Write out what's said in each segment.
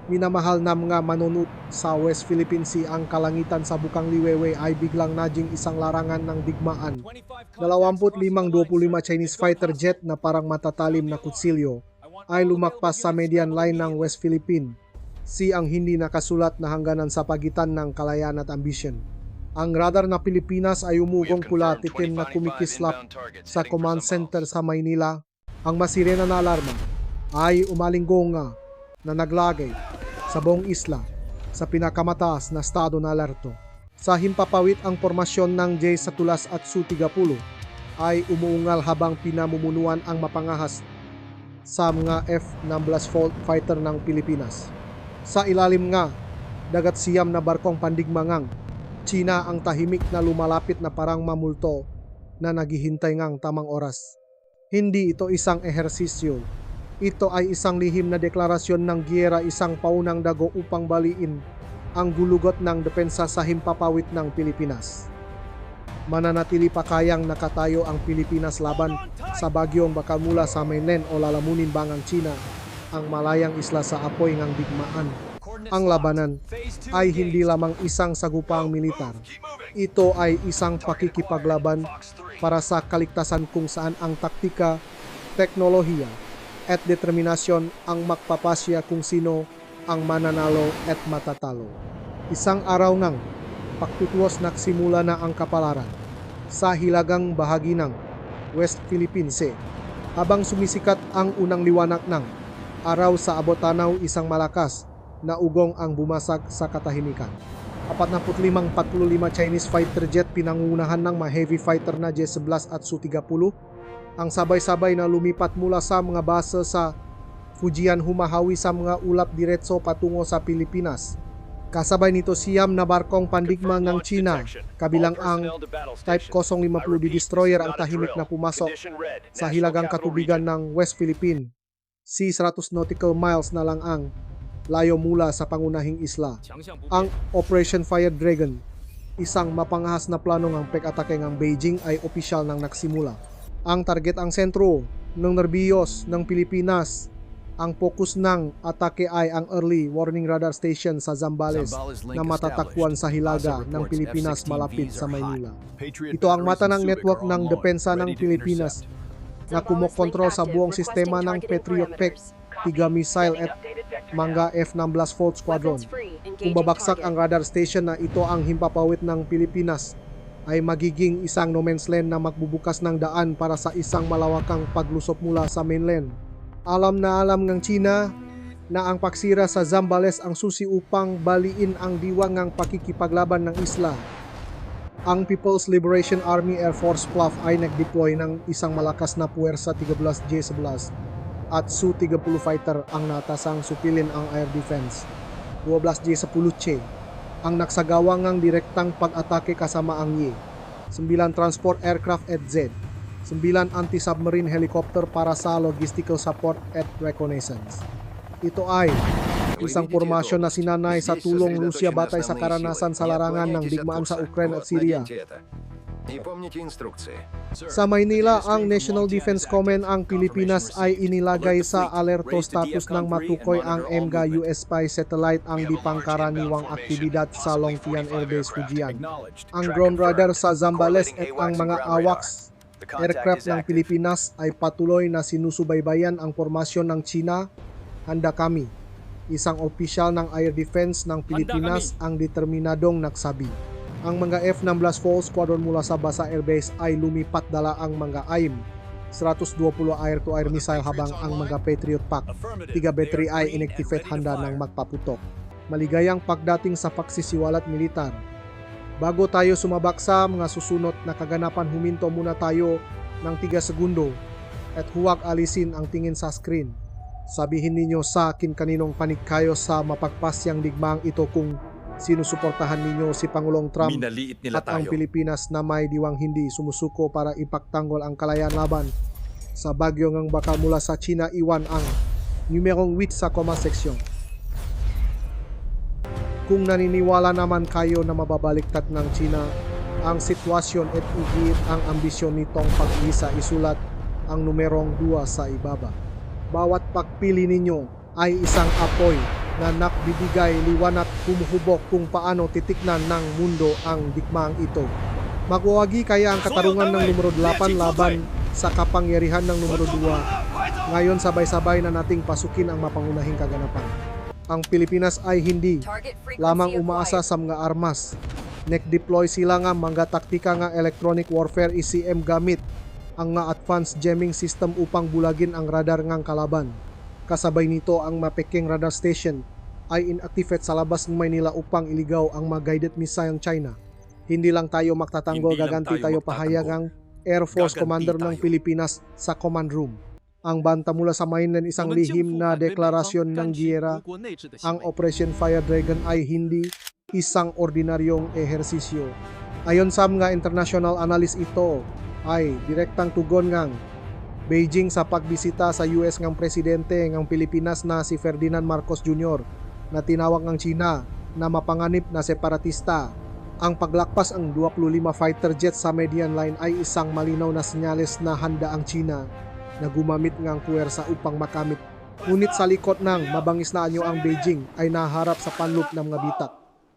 Minamahal na mga manunut sa West Philippine Sea, ang kalangitan sa Bukang Liwewe ay biglang naging isang larangan ng digmaan. 25-25 Chinese fighter jet na parang matatalim na kutsilyo ay lumakpas sa median line ng West Philippine Sea, ang hindi nakasulat na hangganan sa pagitan ng kalayaan at ambisyon. Ang radar na Pilipinas ay umugong pula tikim na kumikislap sa command center sa Maynila. Ang masirena na alarma ay umalinggong na naglagay sa buong isla sa pinakamataas na estado na alerto. Sa himpapawid, ang formasyon ng J sa Tulas at Su-30 ay umuungal habang pinamumunuan ang mapangahas sa mga F-16 fighter ng Pilipinas. Sa ilalim nga, dagat siyam na barkong pandigmangang China ang tahimik na lumalapit na parang mamulto na naghihintay ngang tamang oras. Hindi ito isang ehersisyo. Ito ay isang lihim na deklarasyon ng giyera, isang paunang dago upang baliin ang gulugot ng depensa sa himpapawid ng Pilipinas. Mananatili pa kayang nakatayo ang Pilipinas laban sa bagyong baka mula sa mainland o lalamunin bang ang China ang malayang isla sa apoy ng digmaan? Ang labanan ay hindi lamang isang sagupang militar. Ito ay isang pakikipaglaban para sa kaligtasan kung saan ang taktika, teknolohiya at determinasyon ang magpapasya kung sino ang mananalo at matatalo. Isang araw ng pagtutuos nagsimula na ang kapalaran sa hilagang bahagi ng West Philippine Sea. Habang sumisikat ang unang liwanag ng araw sa abot-tanaw, isang malakas na ugong ang bumasag sa katahimikan. 45-45 Chinese fighter jet pinangunahan ng mga heavy fighter na J-11 at Su-30 ang sabay-sabay na lumipat mula sa mga base sa Fujian, humahawi sa mga ulap diretso patungo sa Pilipinas. Kasabay nito siyam na barkong pandigma ng China, kabilang ang Type Kosong 50D destroyer ang tahimik na pumasok sa hilagang katubigan ng West Philippine Sea. 100 nautical miles na lang ang layo mula sa pangunahing isla. Ang Operation Fire Dragon, isang mapangahas na plano ng pag-atake ng Beijing, ay opisyal nang nagsimula. Ang target ang sentro ng nerbiyos ng Pilipinas. Ang focus ng atake ay ang early warning radar station sa Zambales na matatakbuhan sa hilaga ng Pilipinas malapit sa Maynila. Ito ang mata ng network ng depensa ng Pilipinas na kumokontrol sa buong sistema ng Patriot Pack, 3 missile at mga F-16 squadron. Kung babagsak ang radar station na ito, ang himpapawid ng Pilipinas ay magiging isang no man's land na magbubukas ng daan para sa isang malawakang paglusop mula sa mainland. Alam na alam ng China na ang pagsira sa Zambales ang susi upang baliin ang diwangang pakikipaglaban ng isla. Ang People's Liberation Army Air Force PLAF ay nag-deploy ng isang malakas na puwersa 13 J-11 at Su-30 fighter ang natasang supilin ang air defense. 12 J-10 ang nagsagawa ng direktang pag-atake kasama ang Yi, 9 transport aircraft at Z, 9 anti-submarine helicopter para sa logistical support at reconnaissance. Ito ay isang formasyon na sinanay sa tulong Rusya batay sa karanasan sa larangan ng digmaan sa Ukraine at Syria. Sa Maynila, ang National Defense Command ang Pilipinas ay inilagay sa alerto status ng matukoy ang MGA US spy satellite ang di pangkaraniwang aktibidad sa Longtian Air Base Fujian. Ang drone radar sa Zambales at ang mga AWACS aircraft ng Pilipinas ay patuloy na sinusubaybayan ang formasyon ng China. Handa kami, isang opisyal ng air defense ng Pilipinas ang determinadong nagsabi. Ang mga F-16 squadron mula sa Basa Air Base ay lumipat dala ang mga AIM 120 air-to-air missile habang ang mga Patriot Pack 3 battery ay inactivate handa ng magpaputok. Maligayang pagdating sa pagsisiwalat militar. Bago tayo sumabak sa mga susunod na kaganapan, huminto muna tayo ng 3 segundo at huwag alisin ang tingin sa screen. Sabihin ninyo sa akin kaninong panig kayo sa mapagpasyang digmaang ito, kung sinusuportahan ninyo si Pangulong Trump at ang Pilipinas na may diwang hindi sumusuko para ipagtanggol ang kalayaan laban sa bagyo ngang baka mula sa China. Iwan ang numerong 8 sa comment section. Kung naniniwala naman kayo na mababaliktad ng China ang sitwasyon at igit ang ambisyon nitong pag-isa, isulat ang numerong 2 sa ibaba. Bawat pagpili ninyo ay isang apoy na nakbibigay liwanag humuhubog kung paano titignan ng mundo ang digmaang ito. Magwagi kaya ang katarungan ng numero 8 laban sa kapangyarihan ng numero 2. Ngayon sabay-sabay na nating pasukin ang mapangunahing kaganapan. Ang Pilipinas ay hindi lamang umaasa sa mga armas. Nek-deploy sila nga mga taktika nga electronic warfare ECM gamit ang nga advanced jamming system upang bulagin ang radar ngang kalaban. Kasabay nito ang mapeking radar station ay inactivate sa labas ng Maynila upang iligaw ang mga guided missile ng China. Hindi lang tayo magtatanggol, gaganti tayo pahayag ang Air Force Commander ng Pilipinas sa command room. Ang banta mula sa mainland isang lihim na deklarasyon ng giyera, ang Operation Fire Dragon ay hindi isang ordinaryong ehersisyo. Ayon sa mga international analyst, ito ay direktang tugon ngang Beijing sa pagbisita sa US ngang presidente ngang Pilipinas na si Ferdinand Marcos Jr. na tinawag ng China na mapanganib na separatista. Ang paglakpas ang 25 fighter jet sa median line ay isang malinaw na senyales na handa ang China na gumamit ngang puwersa upang makamit. Ngunit sa likod ng mabangis na anyo ang Beijing ay naharap sa panloop ng mga bitak.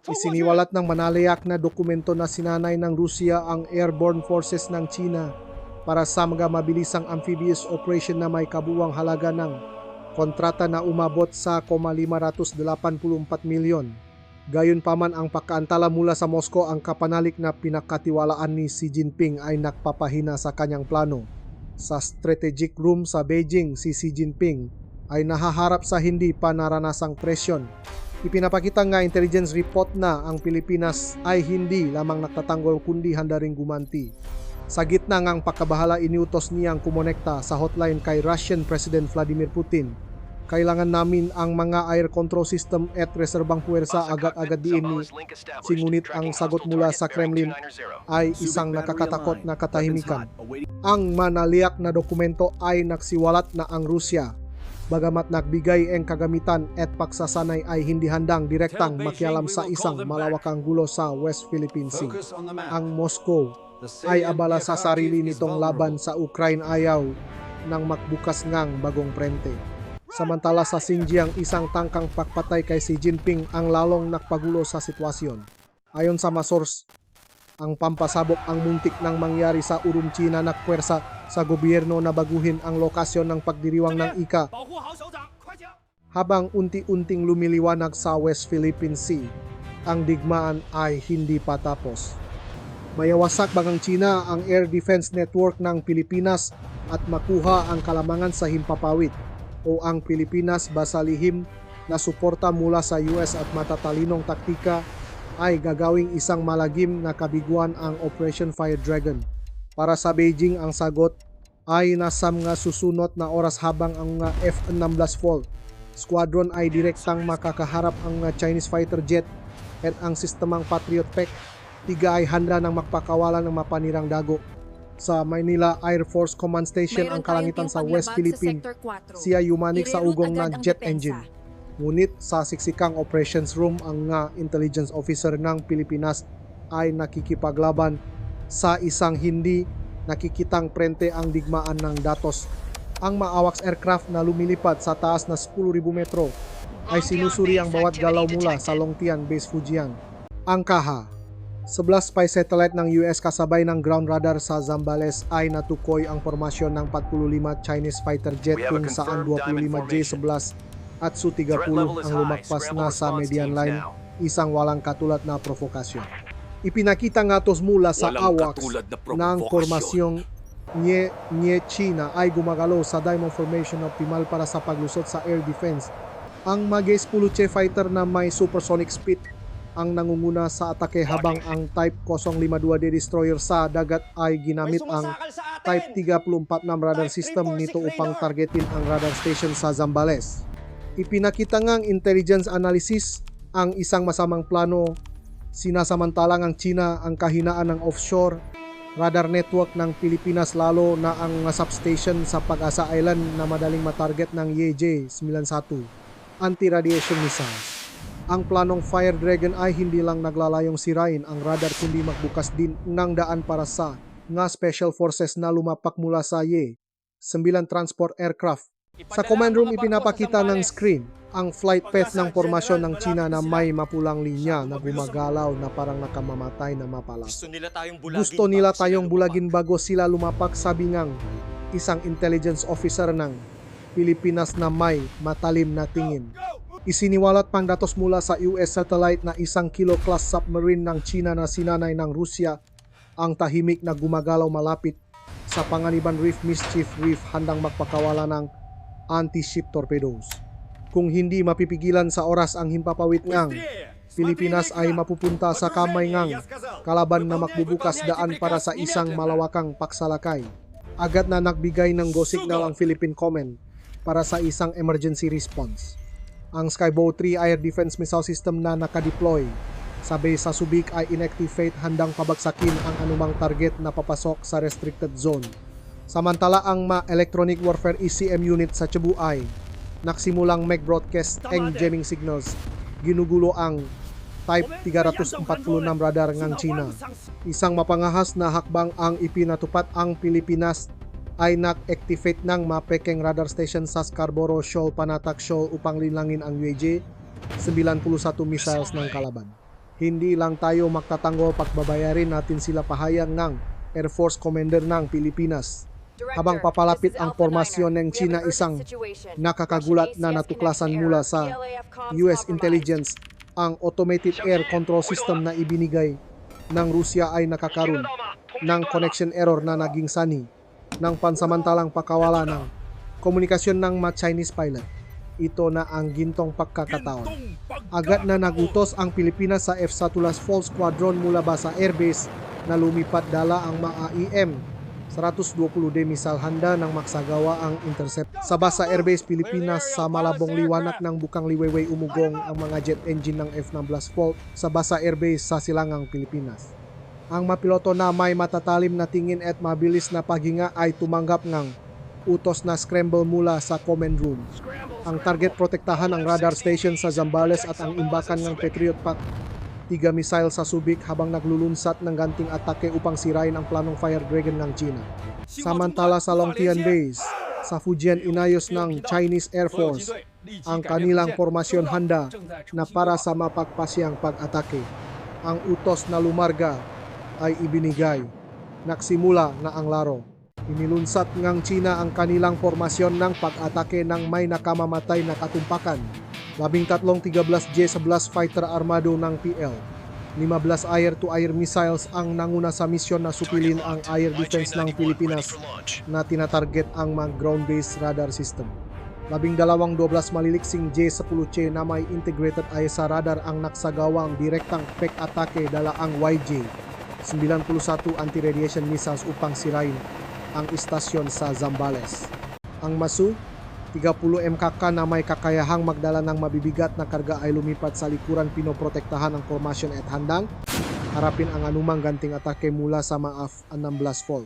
Isiniwalat ng manalayak na dokumento na sinanay ng Rusya ang airborne forces ng China para sa mga mabilisang amphibious operation na may kabuwang halaga ng kontrata na umabot sa 584 milyon. Gayunpaman ang pagkaantala mula sa Moscow, ang kapanalik na pinakatiwalaan ni Xi Jinping ay nagpapahina sa kanyang plano. Sa strategic room sa Beijing, si Xi Jinping ay nahaharap sa hindi pa naranasang presyon. Ipinapakita nga intelligence report na ang Pilipinas ay hindi lamang nagtatanggol kundi handa ring gumanti. Sa gitna ngang pagkabahala, iniutos niyang kumonekta sa hotline kay Russian President Vladimir Putin. Kailangan namin ang mga air control system at reserbang puwersa agad-agad diin. Singunit ang sagot mula sa Kremlin ay isang nakakatakot na katahimikan. Ang manaliak na dokumento ay nagsiwalat na ang Rusya, bagamat nagbigay ang kagamitan at pagsasanay, ay hindi handang direktang makialam sa isang malawakang gulo sa West Philippine Sea. Ang Moscow ay abala sa sarili nitong laban sa Ukraine, ayaw nang magbukas ngang bagong prente. Samantala sa Xinjiang, isang tangkang pagpatay kay Xi Jinping ang lalong nakpagulo sa sitwasyon. Ayon sa masors, ang pampasabok ang muntik nang mangyari sa Urumqi na nakpuwersa sa gobyerno na baguhin ang lokasyon ng pagdiriwang ng ICA. Habang unti-unting lumiliwanag sa West Philippine Sea, ang digmaan ay hindi pa tapos. Mayawasak bagang China ang air defense network ng Pilipinas at makuha ang kalamangan sa himpapawid, o ang Pilipinas basa lihim na suporta mula sa US at matatalinong taktika ay gagawing isang malagim na kabiguan ang Operation Fire Dragon. Para sa Beijing, ang sagot ay nasa mga susunod na oras habang ang mga F-16 squadron ay direktang makakaharap ang mga Chinese fighter jet at ang sistemang Patriot Pack. Tiga ay handa ng magpakawalan ng mapanirang dago. Sa Maynila Air Force Command Station, ang kalangitan sa West Philippine, siya yumanik sa ugong na jet engine. Ngunit sa siksikang operations room, ang nga intelligence officer ng Pilipinas ay nakikipaglaban sa isang hindi nakikitang prente ang digmaan ng datos. Ang Maawax aircraft na lumilipad sa taas na 10,000 metro ay sinusuri ang bawat galaw mula sa Longtian Base Fujian. Ang Kaha, 11 spy satellite ng US kasabay ng ground radar sa Zambales ay natukoy ang formasyon ng 45 Chinese fighter jet kung saan 25 J-11 at Su-30 ang lumakpas na sa median line, isang walang katulad na provokasyon. Ipinakita nga tos mula sa AWACS na ang formasyong Nye China ay gumagalaw sa Diamond Formation optimal para sa paglusot sa air defense. Ang Mag-10 fighter na may supersonic speed ang nangunguna sa atake, habang ang Type 052D destroyer sa dagat ay ginamit ang Type 34 na radar system nito upang targetin ang radar station sa Zambales. Ipinakita ngang intelligence analysis ang isang masamang plano. Sinasamantalang ang China ang kahinaan ng offshore radar network ng Pilipinas, lalo na ang substation sa Pag-asa Island na madaling matarget ng YJ-91 anti-radiation missiles. Ang planong Fire Dragon ay hindi lang naglalayong sirain ang radar kundi magbukas din ng daan para sa nga special forces na lumapak mula sa Y-9 transport aircraft. Sa command room ipinapakita ng screen ang flight path ng formasyon ng China na may mapulang linya na gumagalaw na parang nakamamatay na mapalas. Gusto nila tayong bulagin bago sila lumapak, sabi ngang isang intelligence officer ng Pilipinas na may matalim na tingin. Isiniwalat pang datos mula sa US satellite na isang kilo-class submarine ng China na sinanay ng Rusya ang tahimik na gumagalaw malapit sa Panganiban Reef Mischief Reef, handang magpakawala ng anti-ship torpedoes. Kung hindi mapipigilan sa oras ang himpapawid ngang Pilipinas ay mapupunta sa kamay ngang kalaban na magbubukas daan para sa isang malawakang paksalakay. Agad na nagbigay ng go signal ang Philippine Command para sa isang emergency response. Ang Skybow 3 Air Defense Missile System na nakadeploy sa base sa Subic ay inactivate, handang pabagsakin ang anumang target na papasok sa restricted zone. Samantala ang Electronic Warfare ECM unit sa Cebu ay nagsimulang mag-broadcast ang jamming signals. Ginugulo ang Type 346 radar ng China. Isang mapangahas na hakbang ang ipinatupad ang Pilipinas ay nag-activate ng mapekeng radar station sa Scarborough Shoal, Panatak Shoal upang linlangin ang UAJ-91 missiles ng kalaban. Hindi lang tayo magtatanggol, pagbabayarin natin sila, pahayag ng Air Force Commander ng Pilipinas. Habang papalapit ang formasyon ng China, isang nakakagulat na natuklasan mula sa US intelligence. Ang automated air control system na ibinigay ng Rusya ay nakakaroon ng connection error na naging sani ng pansamantalang pakawala ng komunikasyon ng mga Chinese pilot. Ito na ang gintong pagkakataon. Agad na nagutos ang Pilipinas sa F-Satulas Fall Squadron mula Basa Airbase na lumipat dala ang mga IM-120D missile, handa ng magsagawa ang intercept. Sa Basa Airbase, Pilipinas, sa malabong liwanag ng Bukang Liwayway, umugong ang mga jet engine ng F-16 Volt sa Basa Airbase sa silangang Pilipinas. Ang mapiloto na may matatalim na tingin at mabilis na paghinga ay tumanggap ng utos na scramble mula sa command room. Ang target, protektahan ang radar station sa Zambales at ang imbakan ng Patriot Pak-3 missile sa Subic habang naglulunsad ng ganting atake upang sirain ang planong Fire Dragon ng China. Samantala sa Longtian Base, sa Fujian, inayos ng Chinese Air Force ang kanilang formasyon, handa na para sa mapagpasyang pag-atake. Ang utos na lumarga ay ibinigay. Nagsimula na ang laro. Inilunsad ngang China ang kanilang formasyon ng pag-atake ng may nakamamatay na katumpakan. 13 13J sa blast fighter armado ng PL. 15 air-to-air missiles ang nanguna sa misyon na supilin ang air defense ng Pilipinas na tinatarget ang mga ground-based radar system. 12 maliliksing J-10C na may integrated ISR radar ang nagsagawang direktang pek-atake, dala ang YJ-91 anti-radiation missiles upang sirain ang istasyon sa Zambales. Ang Masu 30 MKK na may kakayahang magdala ng mabibigat na karga ay lumipat sa likuran, pinoprotektahan ang formasyon at handang harapin ang anumang ganting atake mula sa mga F-16 Volt.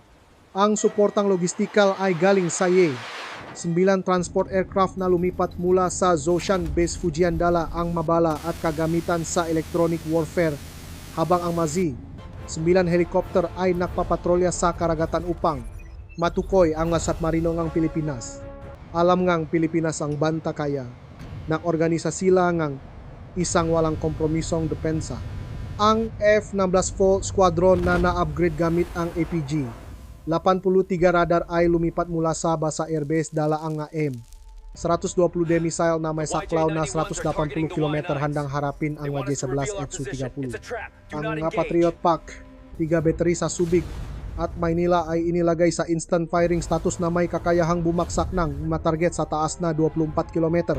Ang suportang logistikal ay galing sa Ye-9 transport aircraft na lumipat mula sa Zhoushan Base Fujian, dala ang mabala at kagamitan sa electronic warfare, habang ang MaZi-9 helicopter ay nagpapatrolya sa karagatan upang matukoy ang mga submarino ng Pilipinas. Alam ngang Pilipinas ang banta kaya nag-organisa sila ngang isang walang kompromisong depensa. Ang F-16 Volt Squadron na na-upgrade gamit ang APG 83 radar ay lumipat mula sa Basa Airbase, dala ang M-120D missile na may saklaw na 180 km, handang harapin ang J-11 at Su-30. Ang Patriot Pak-3 battery sa Subic at Maynila ay inilagay sa instant firing status na may kakayahang bumaksak ng matarget sa taas na 24 km.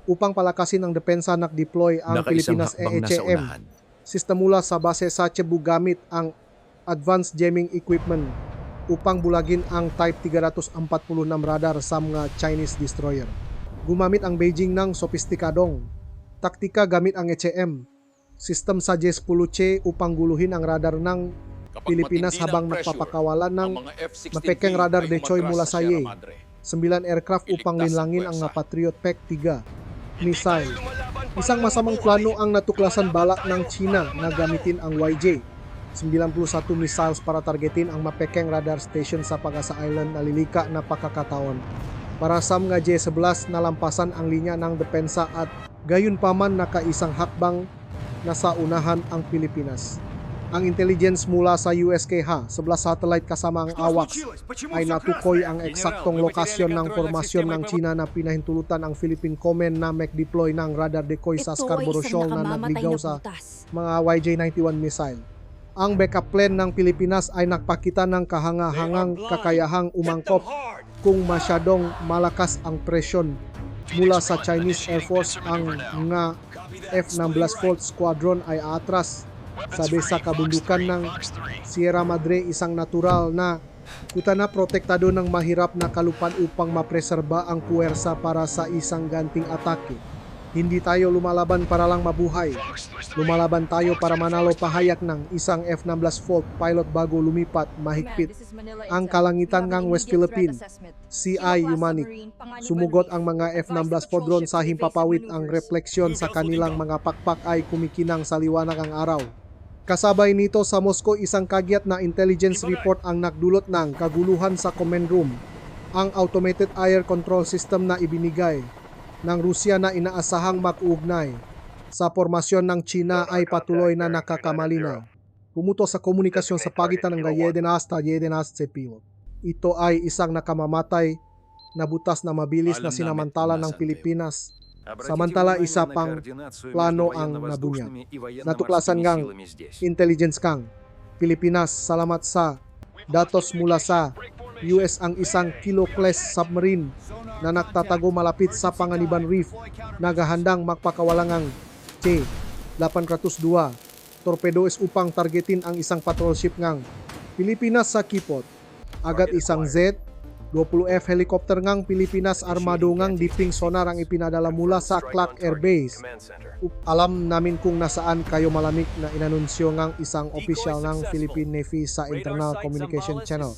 Upang palakasin ang depensa, nag-deploy ang Pilipinas EHM system mula sa base sa Cebu gamit ang advanced jamming equipment upang bulagin ang Type 346 radar sa mga Chinese destroyer. Gumamit ang Beijing ng sopistikadong taktika gamit ang EHM system sa J-10C upang guluhin ang radar ng Pilipinas habang nagpapakawalan ng mapekeng radar decoy mula sa Ye-9 aircraft upang linlangin ang Patriot Pak-3 missile. Isang masamang plano ang natuklasan balak ng China na gamitin ang YJ-91 missiles para targetin ang mapekeng radar station sa Pagasa Island na lilika na pagkakataon. Parasam nga J-11 nalampasan ang linya ng depensa at gayon pa man nakaisang hakbang na sa unahan ang Pilipinas. Ang intelligence mula sa USKH, 11 satellite kasama ang AWACS, ay natukoy ang eksaktong lokasyon ng formasyon ng China na pinahintulutan ang Philippine Command na mag-deploy ng radar decoy sa Scarborough Shoal na nagligaw sa mga YJ-91 missile. Ang backup plan ng Pilipinas ay nagpakita ng kahangahangang kakayahang umangkop kung masyadong malakas ang presyon mula sa Chinese Air Force. Ang mga F-16 Volt Squadron ay atras sabi sa kabundukan ng Sierra Madre, isang natural na kutana protektado ng mahirap na kalupan upang mapreserba ang puwersa para sa isang ganting atake. Hindi tayo lumalaban para lang mabuhay. Lumalaban tayo para manalo, pahayag ng isang F-16 Volt pilot bago lumipat mahigpit ang kalangitan ng West Philippine Sea Humanic. Sumugot ang mga F-16 Squadron sa himpapawid. Ang refleksyon sa kanilang mga pakpak ay kumikinang sa liwanag ang araw. Kasabay nito sa Moscow, isang kagyat na intelligence report ang nagdulot ng kaguluhan sa command room. Ang automated air control system na ibinigay ng Rusya na inaasahang mag-uugnay sa formasyon ng China ay patuloy na nakakamalinaw. Pumuto sa komunikasyon sa pagitan ng Y-11 at Y-11 pilot. Ito ay isang nakamamatay na butas na mabilis na sinamantala ng Pilipinas, samantala isa pang plano ang nabunyag. Natuklasan ngang intelligence kang Pilipinas salamat sa datos mula sa US ang isang kilo-class submarine na nagtatago malapit sa Panganiban Reef, nagahandang magpakawalangang C-802 torpedoes upang targetin ang isang patrol ship ngang Pilipinas sa Kipot. Agad isang Z-20F helicopter ngang Pilipinas armado ngang diping sonar ang ipinadala mula sa Clark Air Base. Alam namin kung nasaan kayo, malamig na inanunsyo ngang isang opisyal ng Philippine Navy sa Internal Communication Channel.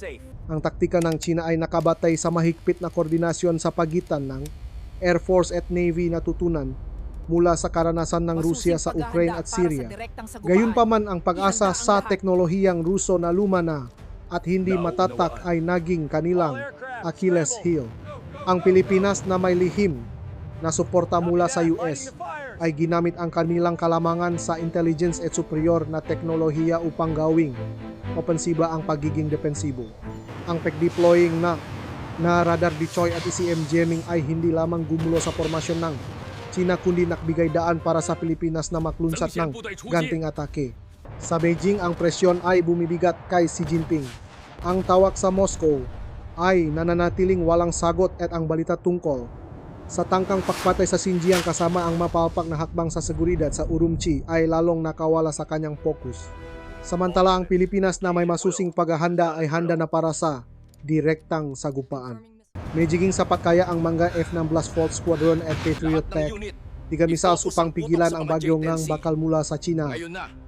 Ang taktika ng China ay nakabatay sa mahigpit na koordinasyon sa pagitan ng Air Force at Navy na tutunan mula sa karanasan ng Rusya sa Ukraine at Syria. Gayunpaman, ang pag-asa sa teknolohiyang Ruso na luma na at hindi matatak ay naging kanilang Achilles heel. Ang Pilipinas na may lihim na suporta mula sa US ay ginamit ang kanilang kalamangan sa intelligence at superior na teknolohiya upang gawing opensiba ang pagiging depensibo. Ang pag-deploying na radar decoy at ECM jamming ay hindi lamang gumulo sa formasyon ng China kundi nakbigay daan para sa Pilipinas na maklunsat ng ganting atake. Sa Beijing, ang presyon ay bumibigat kay Xi Jinping. Ang tawag sa Moscow ay nananatiling walang sagot at ang balita tungkol sa tangkang pagpatay sa Xinjiang kasama ang mapalpak na hakbang sa seguridad sa Urumqi ay lalong nakawala sa kanyang focus. Samantala, ang Pilipinas na may masusing paghahanda ay handa na para sa direktang sagupaan. Medjiging sapat kaya ang mga F-16 Volt Squadron at Patriot Tech tiga missiles upang pigilan ang bagyo ngang bakal mula sa China?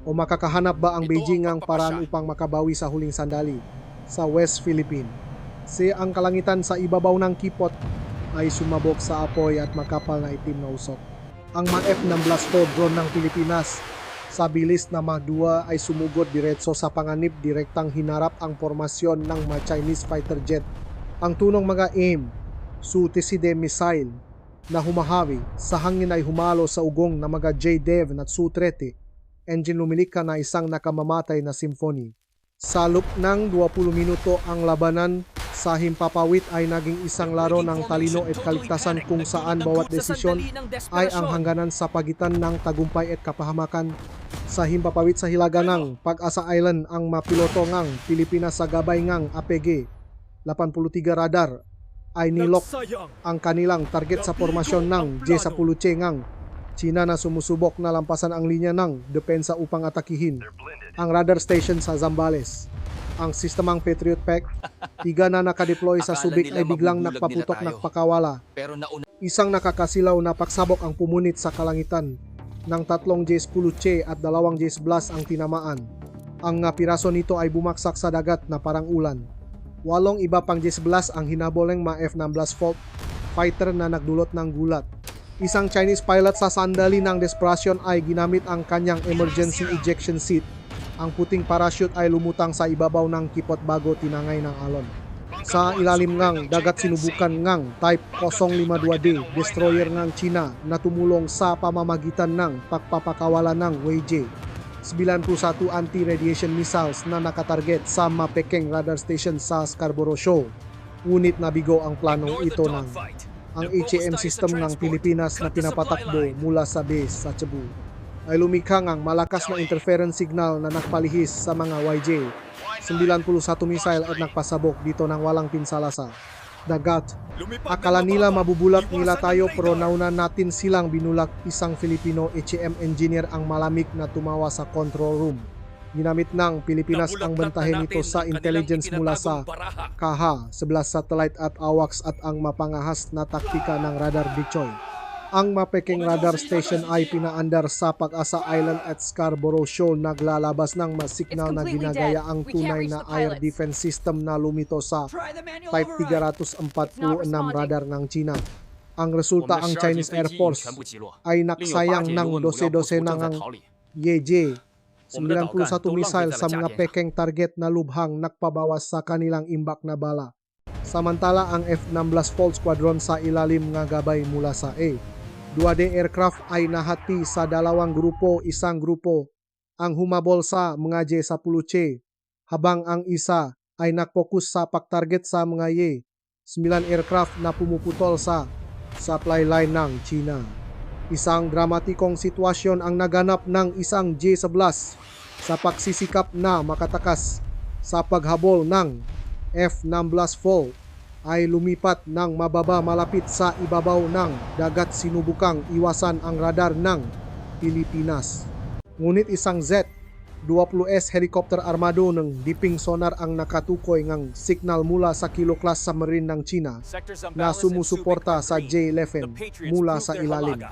O makakahanap ba ang Beijing ng paraan upang makabawi sa huling sandali sa West Philippine Sea? Ang kalangitan sa ibabaw ng Kipot ay sumabog sa apoy at makapal na itim na usok. Ang mga F-16 Squadron ng Pilipinas sa bilis na Mach 2 ay sumugod diretso sa panganib, direktang hinarap ang formasyon ng mga Chinese fighter jet. Ang tunong mga aim, Su-30 missile na humahawi sa hangin ay humalo sa ugong na mga J-DEV at Su-30 engine lumilika na isang nakamamatay na symphony. Sa loob ng 20 minuto, ang labanan sa himpapawid ay naging isang laro ng talino at kaligtasan kung saan bawat desisyon ay ang hangganan sa pagitan ng tagumpay at kapahamakan. Sa himpapawid sa hilaga ng Pag-asa Island, ang mapiloto ngang Pilipinas sa gabay ngang APG 83 radar ay nilok ang kanilang target sa formasyon ng J-10C ngang China na sumusubok na lampasan ang linya ng depensa upang atakihin ang radar station sa Zambales. Ang sistemang Patriot Pack, tiga na nakadeploy sa Subic ay biglang nagpakawala. Isang nakakasilaw na pagsabog ang pumunit sa kalangitan ng 3 J-10C at 2 J-11 ang tinamaan. Ang piraso nito ay bumaksak sa dagat na parang ulan. 8 iba pang J-11 ang hinabol ng mga F-16 Volt fighter na nagdulot ng gulat. Isang Chinese pilot sa sandali ng desperasyon ay ginamit ang kanyang emergency ejection seat. Ang puting parachute ay lumutang sa ibabaw ng Kipot bago tinangay ng alon. Sa ilalim ngang dagat sinubukan ngang Type 052D destroyer ngang China na tumulong sa pamamagitan ng pagpapakawala ng Weije. 91 anti-radiation missiles na nakatarget sa Mapekeng radar station sa Scarborough Shoal. Ngunit nabigo ang planong ito ng ang HAM system ng Pilipinas na pinapatakbo mula sa base sa Cebu ay lumikha ng malakas na interference signal na nakpalihis sa mga YJ. 91 missile at nagpasabok dito ng walang pinsala sa dagat. Akala nila mabubulat nila tayo pero nauna natin silang binulak. Isang Filipino HAM engineer ang malamig na tumawa sa control room. Ginamit ng Pilipinas ang bentahin nito sa intelligence mula sa KAHA, 11 satellite at AWACS at ang mapangahas na taktika ng radar Decoy. Ang Mapekeng radar station ay pinaandar sa Pag-asa Island at Scarborough Shoal, naglalabas ng signal na ginagaya ang tunay na air defense system na lumito sa Type 346 radar ng China. Ang resulta, ang Chinese Air Force ay naksayang ng 12 ng YJ 91 missile sa mga Peking target na lubhang nakpabawas sa kanilang imbak na bala. Samantala ang F-16 Volt Squadron sa ilalim nga gabay mula sa A-2D aircraft ay nahati sa dalawang grupo. Isang grupo ang humabol sa mga J-10C habang ang isa ay nakpokus sa pagtarget sa mga Y-9 aircraft na pumuputol sa supply line ng China. Isang dramatikong sitwasyon ang naganap ng isang J-11 sa pagsisikap na makatakas sa paghabol ng F-16 Volt ay lumipat ng mababa malapit sa ibabaw ng dagat. Sinubukang iwasan ang radar ng Pilipinas. Ngunit isang Z-20S helicopter armado ng dipping sonar ang nakatukoy ng signal mula sa Kilo-class submarine ng China na sumusuporta sa J-11 mula sa ilalim.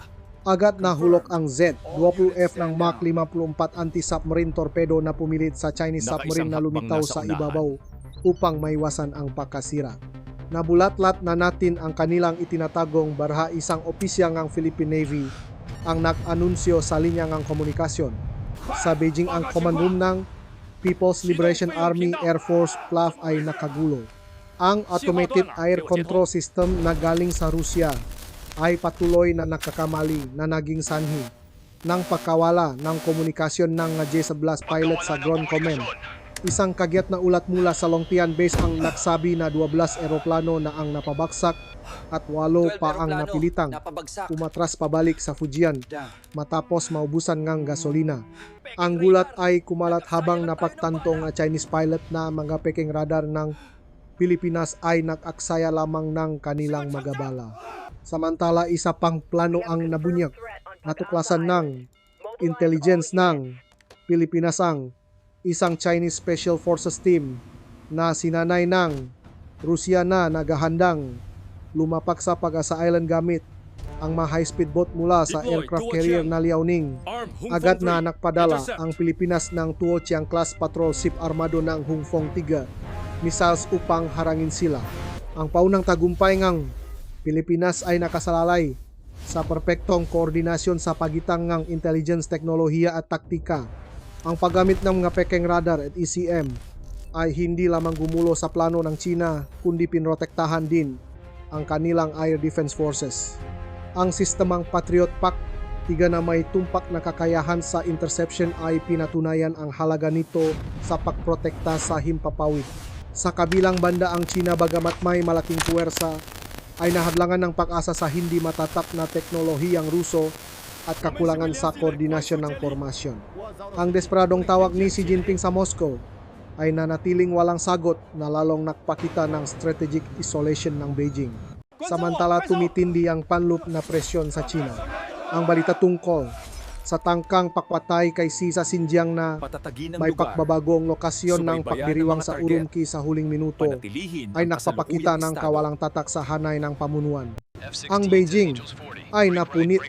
Agad nahulog ang Z-20F ng Mach 54 anti-submarine torpedo na pumilit sa Chinese submarine na lumitaw sa ibabaw upang maiwasan ang pagkasira. Nabulatlat na natin ang kanilang itinatagong baraha. Isang opisyal ng Philippine Navy ang nag-anunsyo sa linya ng komunikasyon. Sa Beijing, ang command room ng People's Liberation Army Air Force PLAF ay nakagulo. Ang automated air control system na galing sa Rusya ay patuloy na nakakamali na naging sanhi ng pagkawala ng komunikasyon ng J-11 pilot sa ground command. Isang kagyat na ulat mula sa Longtian Base ang nagsabi na 12 eroplano na ang napabagsak at 8 pa ang napilitang umatras pabalik sa Fujian matapos maubusan ng gasolina. Ang gulat ay kumalat habang napagtanto ang Chinese pilot na mga Peking radar ng Pilipinas ay nag-aksaya lamang ng kanilang magabala. Samantala, isa pang plano ang nabunyag. Natuklasan ng intelligence ng Pilipinas ang isang Chinese Special Forces team na sinanay ng Rusya na naghahandang lumapak sa Pag-asa Island gamit ang mga high-speed boat mula sa aircraft carrier na Liaoning. Agad na nakpadala ang Pilipinas ng Tuo Chiang class patrol ship armado ng Hongfong 3 missiles upang harangin sila. Ang paunang tagumpay ng Pilipinas ay nakasalalay sa perpektong koordinasyon sa pagitan ng intelligence, teknolohiya at taktika. Ang paggamit ng mga Peking radar at ECM ay hindi lamang gumulo sa plano ng China kundi pinrotektahan din ang kanilang air defense forces. Ang sistemang Patriot Pact 3 na may tumpak na kakayahan sa interception ay pinatunayan ang halaga nito sa pagprotekta sa himpapawid. Sa kabilang banda, ang China, bagamat may malaking puwersa, ay nahadlangan ng pag-asa sa hindi matatak na teknolohiyang Ruso at kakulangan sa koordinasyon ng formasyon. Ang desperadong tawag ni Xi Jinping sa Moscow ay nanatiling walang sagot na lalong nakpakita ng strategic isolation ng Beijing. Samantala, tumitindi ang panlup na presyon sa China. Ang balita tungkol sa tangkang pakpatay kay Xi sa Xinjiang na may pagbabagong lokasyon ng pagdiriwang sa Urumqi sa huling minuto ay nagpapakita ng kawalang tatak sa hanay ng pamunuan. Ang Beijing ay napunit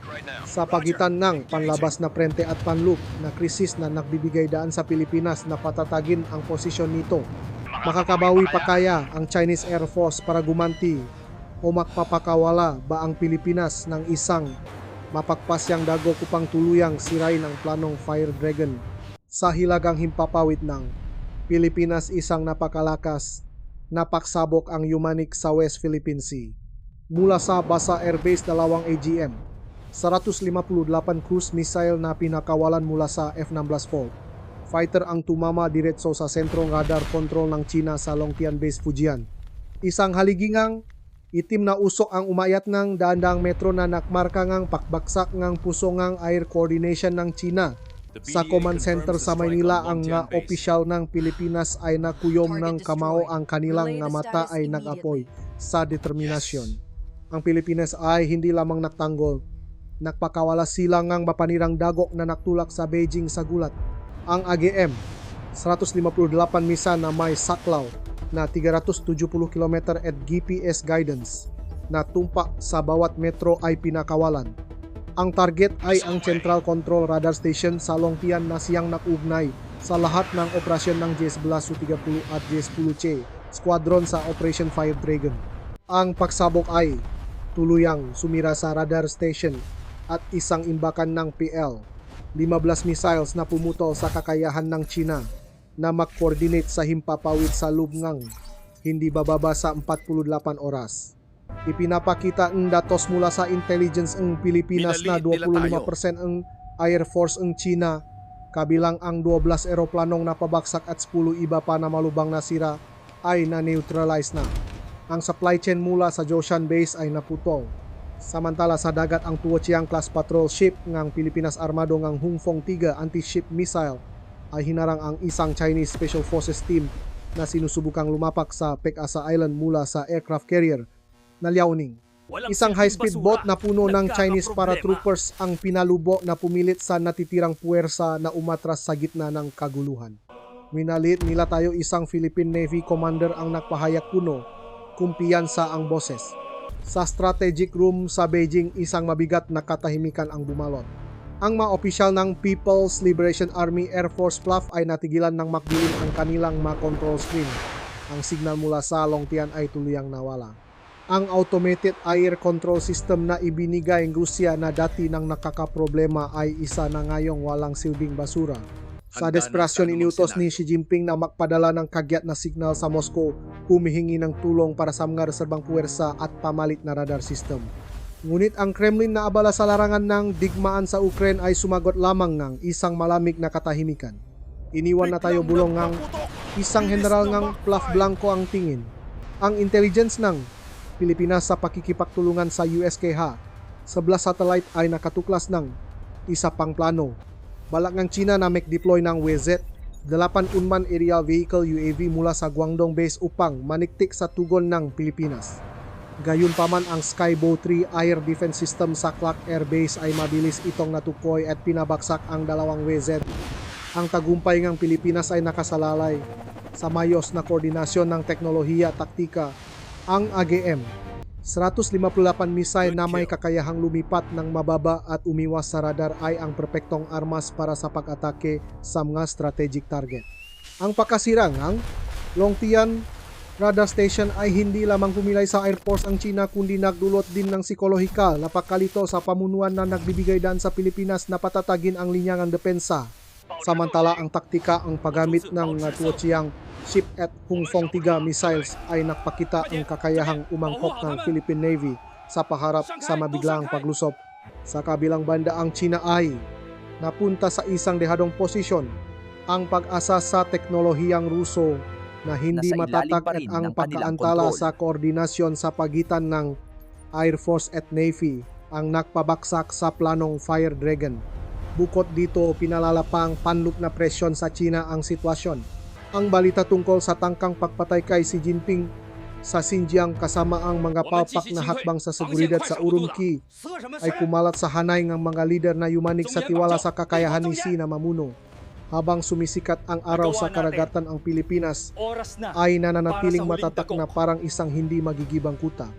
sa pagitan ng panlabas na prente at panlup na krisis na nagbibigay daan sa Pilipinas na patatagin ang posisyon nito. Makakabawi pa kaya ang Chinese Air Force para gumanti o magpapakawala ba ang Pilipinas ng isang mapagpasyang dagok upang tuluyang sirain ang planong Fire Dragon sa hilagang himpapawid ng Pilipinas? Isang napakalakas napaksabok ang Yumanic sa West Philippine Sea. Mula sa Basa Air Base 2 AGM, 158 cruise missile na pinakawalan mula sa F-16 fault. Fighter ang tumama diretso sa sentrong radar control ng China sa Longtian Base, Fujian. Isang haligingang itim na usok ang umayat ng daandang metro na nakmarka ngang pakbaksak ngang puso ngang air coordination ng China. Sa command center sa Maynila ang nga opisyal ng Pilipinas ay nakuyom ng kamao ang kanilang nga mata ay nag-apoy sa determinasyon. Ang Pilipinas ay hindi lamang nagtanggol, nagpakawala sila ngang mapanirang dagok na naktulak sa Beijing sa gulat. Ang AGM, 158 misa na may saklaw na 370 km at GPS guidance na tumpa sa bawat metro ay pinakawalan. Ang target ay ang Central Control Radar Station sa Longtian na siyang nakugnay sa lahat ng operasyon ng JS-30 at JS-10C Squadron sa Operation Fire Dragon. Ang pagsabog ay tuluyang sumira sa radar station at isang imbakan ng PL. 15 missiles na pumutol sa kakayahan ng China na mag-coordinate sa himpapawid sa lubngang hindi bababa sa 48 oras. Ipinapakita ang datos mula sa intelligence ng Pilipinas na 25% ang Air Force ng China, kabilang ang 12 eroplanong napabagsak at 10 iba pa na malubang nasira ay na-neutralize na. Ang supply chain mula sa Zhoushan Base ay naputol. Samantala sa dagat ang Tuochiang class patrol ship ng Pilipinas Armado ng Hungfong 3 anti-ship missile ay hinarang ang isang Chinese Special Forces team na sinusubukang lumapak sa Pek-asa Island mula sa aircraft carrier na Liaoning. Isang high-speed boat na puno ng Chinese paratroopers ang pinalubo na pumilit sa natitirang puwersa na umatras sa gitna ng kaguluhan. Minalit nila tayo isang Philippine Navy commander ang nagpahayag puno, kumpiyansa ang boses. Sa strategic room sa Beijing, isang mabigat na katahimikan ang bumalot. Ang mga opisyal ng People's Liberation Army Air Force PLAF ay natigilan ng makdilim ang kanilang mga control screen. Ang signal mula sa Longtian ay tuluyang nawala. Ang automated air control system na ibinigay ng Rusya na dati nang nakakaproblema ay isa na ngayong walang silbing basura. Sa desperasyon iniutos ni Xi Jinping na magpadala ng kagyat na signal sa Moscow, humihingi ng tulong para sa mga reserbang puwersa at pamalit na radar system. Ngunit ang Kremlin na abala sa larangan ng digmaan sa Ukraine ay sumagot lamang ng isang malamig na katahimikan. Iniwan na tayo bulong ng isang general ng PLAF blanco ang tingin. Ang intelligence ng Pilipinas sa pakikipagtulungan sa USKH, 11 satellite ay nakatuklas ng isa pang plano. Balak ng China na make-deploy ng WZ, 8 unmanned aerial vehicle UAV mula sa Guangdong Base upang maniktik sa tugon ng Pilipinas. Gayunpaman ang Skybow 3 air defense system sa Clark Air Base ay mabilis itong natukoy at pinabagsak ang 2 WZ. Ang tagumpay ng Pilipinas ay nakasalalay sa mayos na koordinasyon ng teknolohiya taktika. Ang AGM, 158 missile na may kakayahang lumipat ng mababa at umiwas sa radar ay ang perpektong armas para sa pag-atake sa mga strategic target. Ang pakasirang ng Longtian Radar Station ay hindi lamang pumilay sa Air Force ang China kundi nagdulot din ng psikolohikal na pagkalito sa pamunuan na nagbibigay daan sa Pilipinas na patatagin ang linya ng depensa. Samantala ang taktika ang paggamit ng Tuochiang ship at Hungfong 3 missiles ay nakpakita ang kakayahang umangkok ng Philippine Navy sa paharap sa mabiglang paglusob. Sa kabilang banda ang China ay napunta sa isang dehadong posisyon. Ang pag-asa sa teknolohiyang Ruso na hindi matatak at ang pagkaantala sa koordinasyon sa pagitan ng Air Force at Navy ang nakpabaksak sa planong Fire Dragon. Bukod dito, pinalalapang panlup na presyon sa China ang sitwasyon. Ang balita tungkol sa tangkang pagpatay kay Xi Jinping sa Xinjiang kasama ang mga palpak na hakbang sa seguridad sa Urumqi ay kumalat sa hanay ng mga lider na yumanig sa tiwala sa kakayahan ni Xi na mamuno. Habang sumisikat ang araw sa karagatan ang Pilipinas ay nananatiling matatak na parang isang hindi magigibang kuta.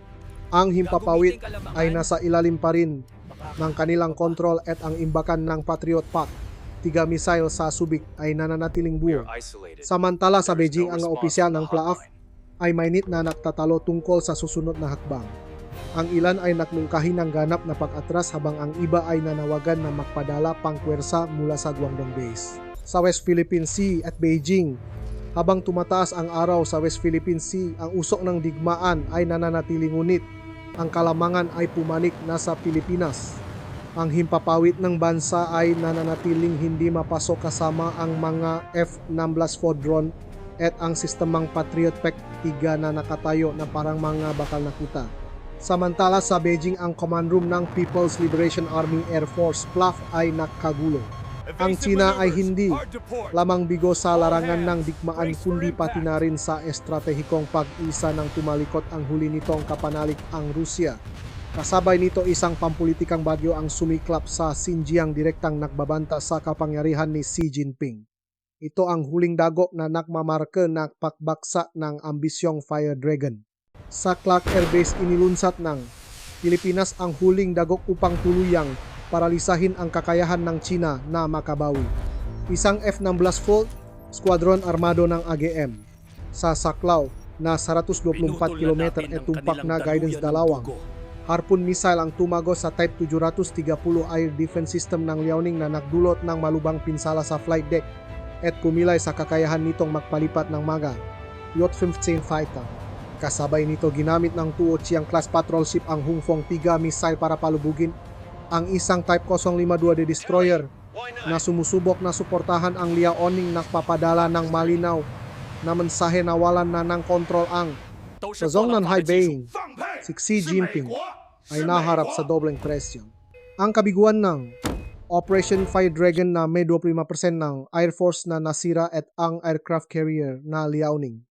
Ang himpapawid ay nasa ilalim pa rin ng kanilang kontrol at ang imbakan ng Patriot Pact 3 missile sa Subic ay nananatiling buo. Samantala sa Beijing ang opisyal ng PLAF ay mainit na nagtatalo tungkol sa susunod na hakbang. Ang ilan ay nakmungkahi ng ganap na pag-atras habang ang iba ay nanawagan na magpadala pang puwersa mula sa Guangdong Base. Sa West Philippine Sea at Beijing, Habang tumataas ang araw sa West Philippine Sea, ang usok ng digmaan ay nananatili ngunit ang kalamangan ay pumanik na sa Pilipinas. Ang himpapawid ng bansa ay nananatiling hindi mapasok kasama ang mga F-16 drone at ang sistemang Patriot Pac-3 na nakatayo na parang mga bakal na kuta. Samantala sa Beijing, ang command room ng People's Liberation Army Air Force PLAF ay nakagulo. Ang China ay hindi lamang bigo sa larangan ng digmaan kundi pati na rin sa estratehikong pag-isa ng tumalikod ang huli nitong kapanalik ang Rusya. Kasabay nito isang pampulitikang bagyo ang sumiklap sa Xinjiang direktang nagbabanta sa kapangyarihan ni Xi Jinping. Ito ang huling dagok na nagmamarka ng pakbaksa ng ambisyong Fire Dragon. Sa Clark Air Base inilunsad ng Pilipinas ang huling dagok upang tuluyang paralisahin ang kakayahan ng China na makabawi. Isang F-16 Squadron Armado ng AGM sa Saklaw na 124 km at tumpak na guidance dalawang Harpoon missile ang tumago sa Type 730 Air Defense System ng Liaoning na nagdulot ng malubang pinsala sa flight deck at kumilay sa kakayahan nitong magpalipat ng mga Yacht-15 fighter. Kasabay nito ginamit ng Tuo Chiang class patrol ship ang Hongfong 3 missile para palubugin ang isang Type 052 de destroyer na sumusubok na suportahan ang Liaoning nagpapadala ng malinaw na mensahe na walan na ng kontrol ang sa Zhongnan High Beijing. Si Xi Jinping ay naharap sa dobleng presyon. Ang kabiguan ng Operation Fire Dragon na may 25% ng Air Force na nasira at ang aircraft carrier na Liaoning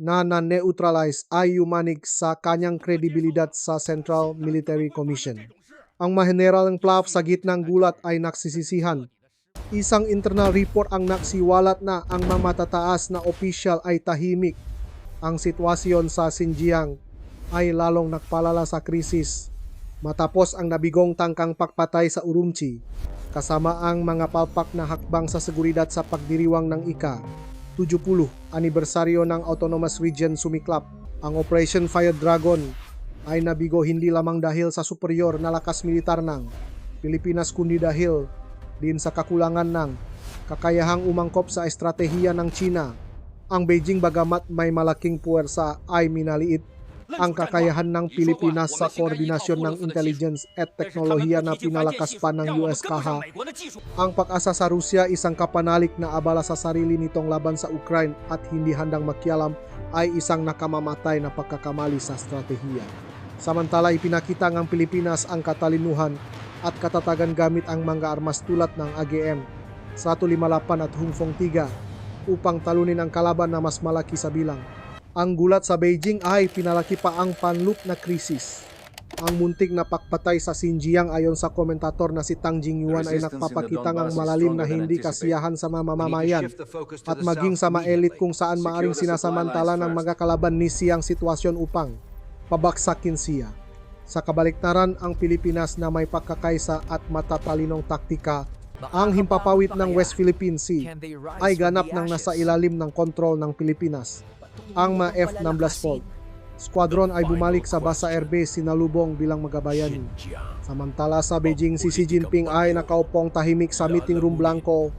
na na-neutralize ay yumanig sa kanyang kredibilidad sa Central Military Commission. Ang mga general ng PLAF sa gitnang gulat ay nagsisisihan. Isang internal report ang naksiwalat na ang mga matataas na opisyal ay tahimik. Ang sitwasyon sa Xinjiang ay lalong nagpalala sa krisis matapos ang nabigong tangkang pagpatay sa Urumqi kasama ang mga palpak na hakbang sa seguridad sa pagdiriwang ng ika-70 anibersaryo ng Autonomous Region sumiklap. Ang Operation Fire Dragon ay nabigo hindi lamang dahil sa superior na lakas militar ng Pilipinas kundi dahil din sa kakulangan ng kakayahang umangkop sa estratehiya ng China. Ang Beijing bagamat may malaking puwersa ay minaliit ang kakayahan ng Pilipinas sa koordinasyon ng intelligence at teknolohiya na pinalakas pa ng US kaha. Ang pag-asa sa Rusya isang kapanalik na abala sa sarili nitong laban sa Ukraine at hindi handang makialam ay isang nakamamatay na pagkakamali sa estratehiya. Samantala ipinakita ng Pilipinas ang katalinuhan at katatagan gamit ang mga armas tulad ng AGM, 158 at Hongfong 3 upang talunin ang kalaban na mas malaki sa bilang. Ang gulat sa Beijing ay pinalaki pa ang panlup na krisis. Ang muntik na pagpatay sa Xinjiang ayon sa komentator na si Tang Jingyuan ay nagpapakita ng malalim na hindi kasiyahan sa mamamayan at maging sa ma-elite kung saan maaring sinasamantala ng mga kalaban ni Xi ang sitwasyon upang pabaksakin siya. Sa kabaliktaran, ang Pilipinas na may pagkakaisa at matatalinong taktika, ang himpapawid ng West Philippine Sea ay ganap ng nasa ilalim ng kontrol ng Pilipinas. Ang mga F-16 Squadron ay bumalik sa Basa Air Base sinalubong bilang magabayani. Samantala sa Beijing, si Xi Jinping ay nakaupong tahimik sa meeting room blanco.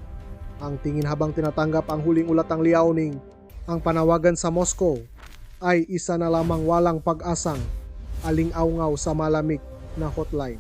Ang tingin habang tinatanggap ang huling ulatang Liaoning, ang panawagan sa Moscow ay isa na lamang walang pag-asang aling-aungaw sa malamig na hotline.